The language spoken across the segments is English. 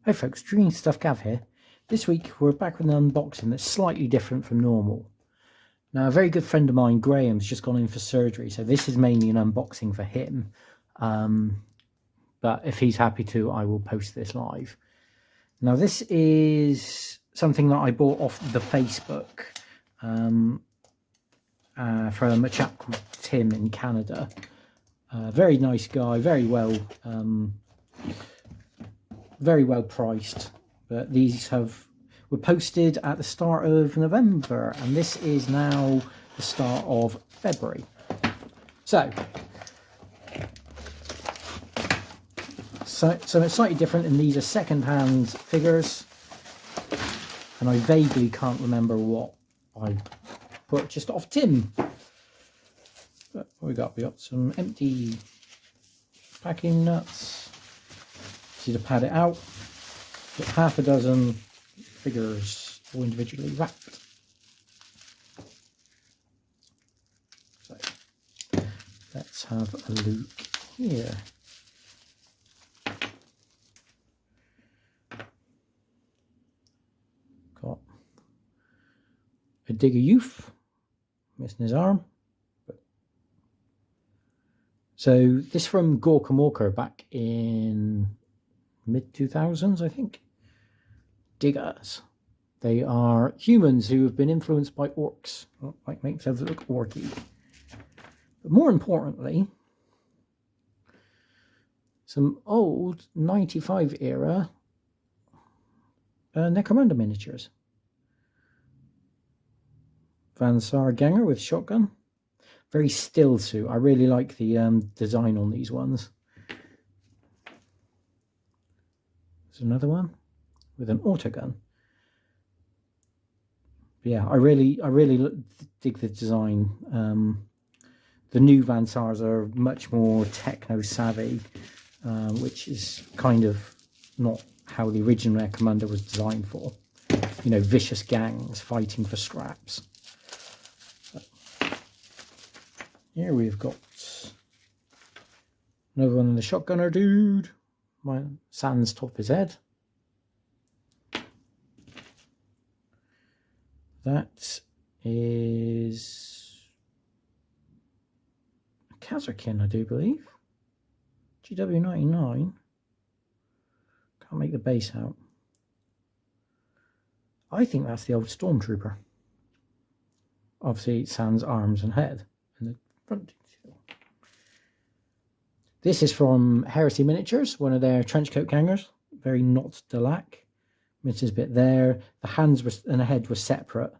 Hi folks, Dream Stuff Gav here. This week we're back with an unboxing that's slightly different from normal. Now a very good friend of mine, Graham's just gone in for surgery, so this is mainly an unboxing for him. But if he's happy to, I will post this live. Now this is something that I bought off the Facebook from a chap called Tim in Canada. Very nice guy, very well priced, but these were posted at the start of November and this is now the start of February. So it's slightly different, and these are second-hand figures, and I vaguely can't remember what I purchased off Tim. But what we got some empty packing nuts. To pad it out, got half a dozen figures all individually wrapped. So let's have a look here. Got a Digger Youth, missing his arm. So this from Gorka Morka back in mid-2000s, I think. Diggers. They are humans who have been influenced by orcs. Well, might make themselves look orky. But more importantly, some old 95 era Necromunda miniatures. Van Sar Ganger with shotgun. Very still suit. I really like the design on these ones. Another one with an autogun. But yeah, I really dig the design. The new Van Sars are much more techno savvy, which is kind of not how the original Necromunda was designed for. You know, vicious gangs fighting for scraps. So, here we've got another one of the shotgunner dude. My sans top of his head. That is a Kazarkin, I do believe. GW99. Can't make the base out. I think that's the old Stormtrooper. Obviously, sans arms and head and the front. This is from Heresy Miniatures, one of their trenchcoat gangers. Very not Delac. Misses bit there. The hands and the head were separate,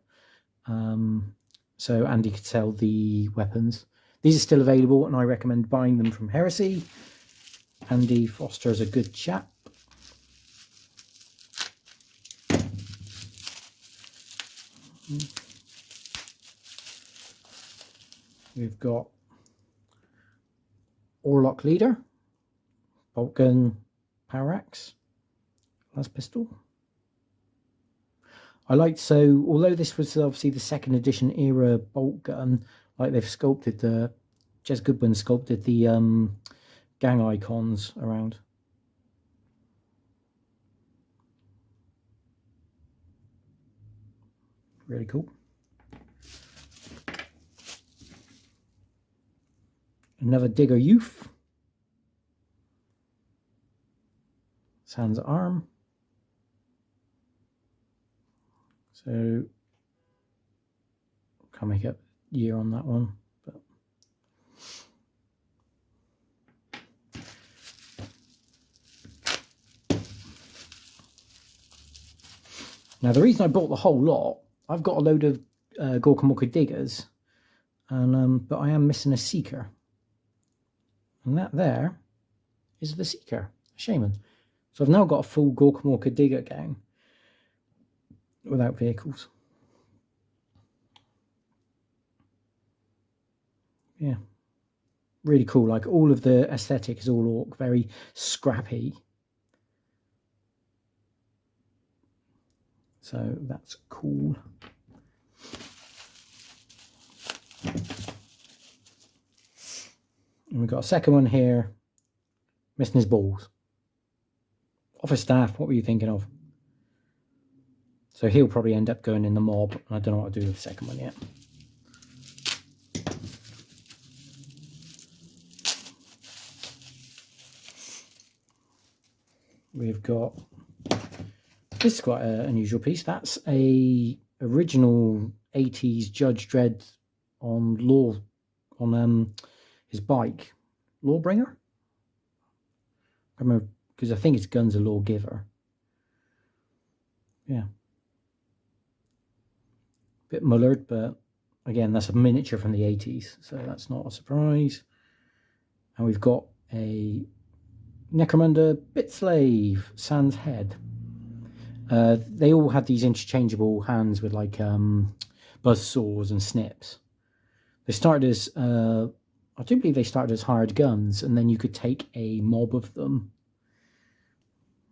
so Andy could sell the weapons. These are still available, and I recommend buying them from Heresy. Andy Foster is a good chap. We've got Orlok Leader, bolt gun, power axe, las pistol. Although this was obviously the second edition era bolt gun, like they've sculpted Jez Goodwin sculpted the gang icons around. Really cool. Another Digger Youth. Sans arm. So can't make up year on that one, but now the reason I bought the whole lot, I've got a load of Gorka Morka Diggers, and but I am missing a Seeker. And that there is the Seeker, a Shaman. So I've now got a full Gorka Morka Digger gang without vehicles. Yeah, really cool. Like all of the aesthetic is all orc, very scrappy. So that's cool. And we've got a second one here, missing his balls. Office staff, what were you thinking of? So he'll probably end up going in the mob. I don't know what to do with the second one yet. We've got, this is quite an unusual piece. That's a original 80s Judge Dredd on law, on his bike, Lawbringer. I remember, because I think it's Gun's a Lawgiver. Yeah. Bit mullered, but again, that's a miniature from the 80s, so that's not a surprise. And we've got a Necromunda Bit Slave, Sans Head. They all had these interchangeable hands with like buzz saws and snips. They started as, I do believe they started as hired guns, and then you could take a mob of them,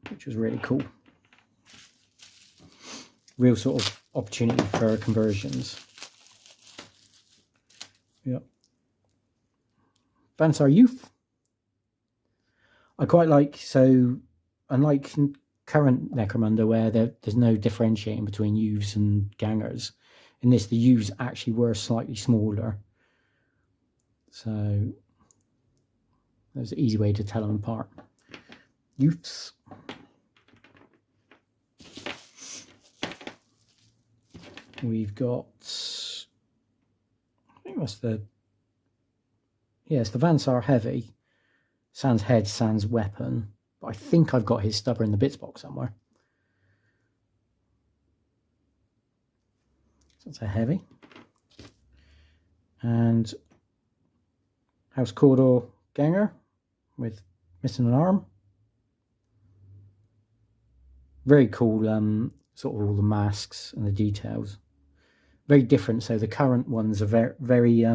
which was really cool. Real sort of opportunity for conversions. Yep. Vansar Youth. I quite like, so unlike current Necromunda where there's no differentiating between youths and gangers, in this the youths actually were slightly smaller. So there's an easy way to tell them apart. Youths. We've got, I think that's the, yeah, it's the Vansar Heavy. Sans Head, Sans Weapon. But I think I've got his stubber in the bits box somewhere. So it's a Heavy. And House Cawdor Ganger with missing an arm. Very cool, sort of all the masks and the details. Very different. So the current ones are very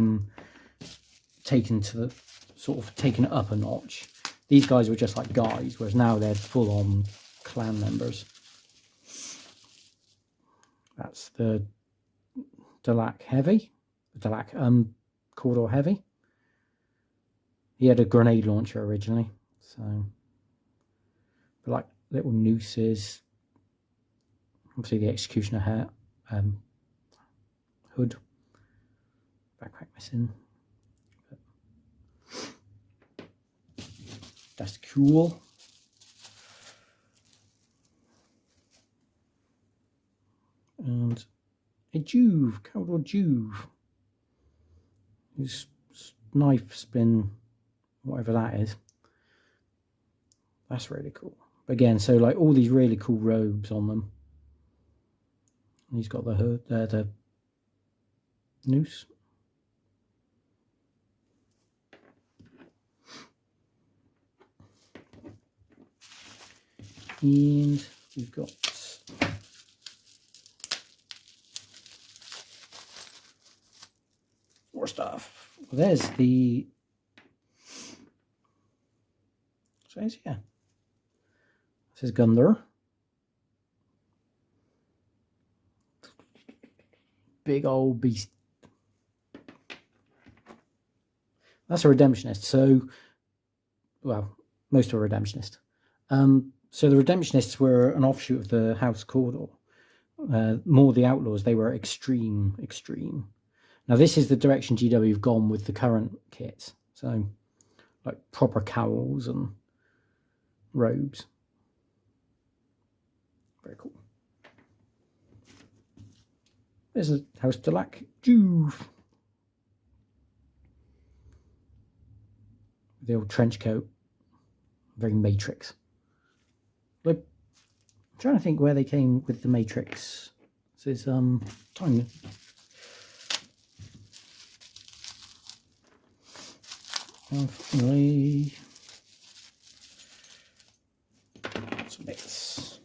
taken to the sort of taken it up a notch. These guys were just like guys, whereas now they're full-on clan members. That's the Delac Heavy, Delac Cawdor Heavy. He had a grenade launcher originally, so but like little nooses. Obviously the Executioner hat, hood, backpack missing. That's cool. And a Juve, Cawdor Juve. His knife spin, whatever that is. That's really cool. Again, so like all these really cool robes on them. And he's got the hood, the noose. And we've got more stuff. Well, there's the, says, yeah, this is Gunther. Big old beast. That's a Redemptionist. So, well, most are Redemptionist. So the Redemptionists were an offshoot of the House Cawdor. More the Outlaws, they were extreme. Now this is the direction GW have gone with the current kits. So like proper cowls and robes. Very cool. There's a House Delac Juve. The old trench coat. Very Matrix. Like, I'm trying to think where they came with the Matrix. This is tiny. Finally, some bits.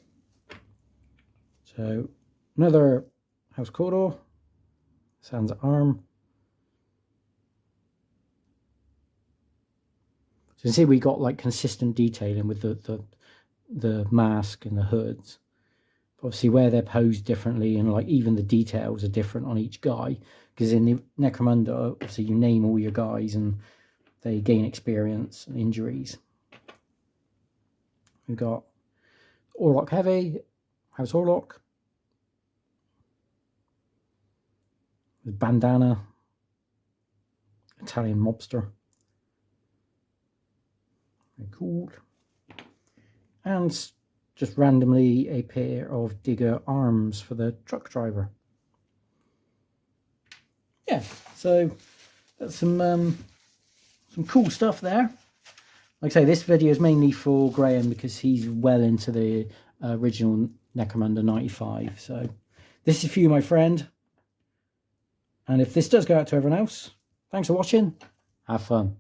So another House Cawdor, Sans arm. So you can see we got like consistent detailing with the mask and the hoods. Obviously where they're posed differently, and like even the details are different on each guy, because in the Necromunda obviously you name all your guys and they gain experience and injuries. We've got Orlok Heavy, House Orlok. With bandana, Italian mobster. Very cool. And just randomly a pair of digger arms for the truck driver. Yeah, so that's some cool stuff there. Like I say, this video is mainly for Graham because he's well into the original Necromunda 95. So this is for you, my friend. And if this does go out to everyone else, thanks for watching. Have fun.